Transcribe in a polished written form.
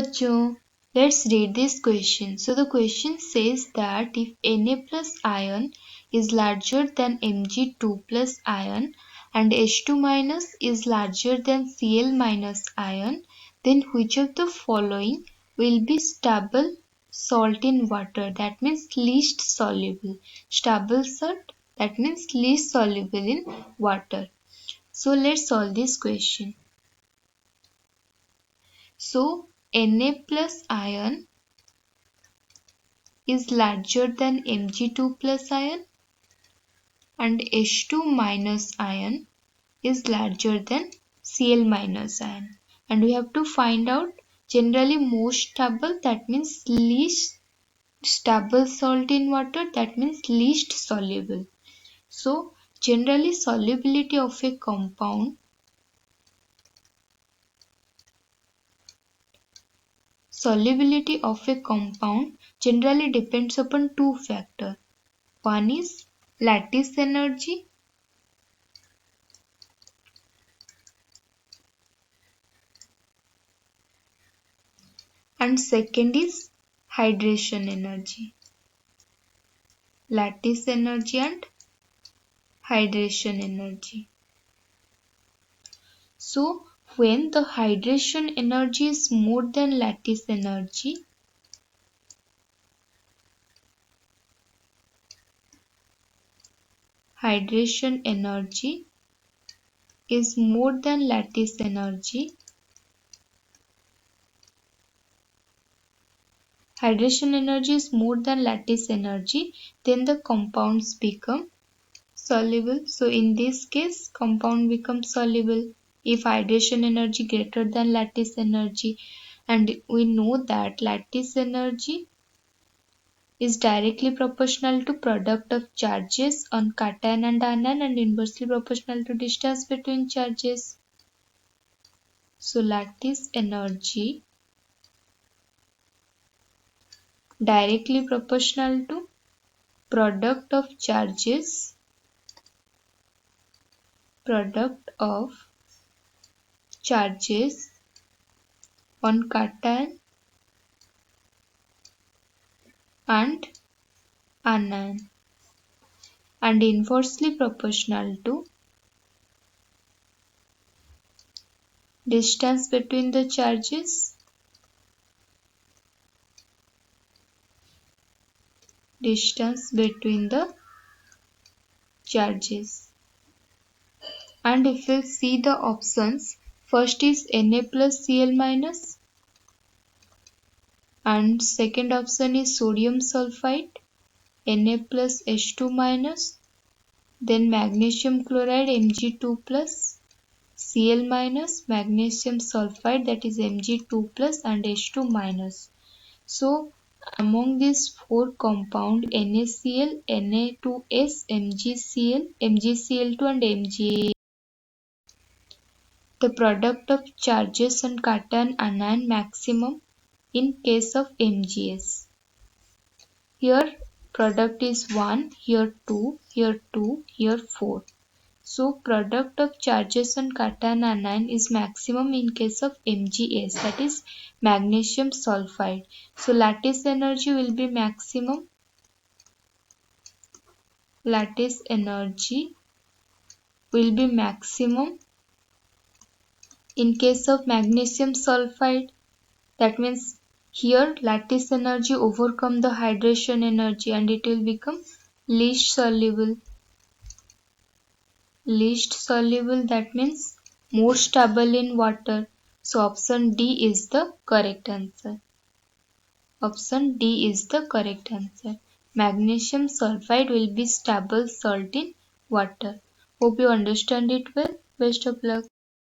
So let's read this question. So the question says that if Na plus ion is larger than Mg2 plus ion and H2 minus is larger than Cl minus ion, then which of the following will be stable salt in water? That means least soluble. Stable salt, that means least soluble in water. So let's solve this question. So Na plus ion is larger than Mg2 plus ion and H2 minus ion is larger than Cl minus ion. And we have to find out generally most stable, that means least stable salt in water, that means least soluble. So generally solubility of a compound generally depends upon two factors. One is lattice energy and second is hydration energy. Lattice energy and hydration energy. So when the hydration energy is more than lattice energy, hydration energy is more than lattice energy, then the compounds become soluble. So in this case, compound becomes soluble if hydration energy greater than lattice energy. And we know that lattice energy is directly proportional to product of charges on cation and anion and inversely proportional to distance between charges. So lattice energy directly proportional to product of charges on cation and anion and inversely proportional to distance between the charges And if we see the options, first is Na plus Cl minus and second option is sodium sulfite, Na plus H2 minus, then magnesium chloride Mg2 plus, Cl minus, magnesium sulfide that is Mg2 plus and H2 minus. So among these four compound NaCl, Na2S, MgCl, MgCl2 and Mg, the product of charges on cation anion maximum in case of MgS. Here product is 1, here 2, here 2, here 4. So product of charges on cation anion is maximum in case of MgS, that is magnesium sulfide. So lattice energy will be maximum. Lattice energy will be maximum in case of magnesium sulfide. That means here lattice energy overcome the hydration energy and it will become least soluble. That means more stable in water. So option D is the correct answer. Magnesium sulfide will be stable salt in water. Hope you understand it well. Best of luck.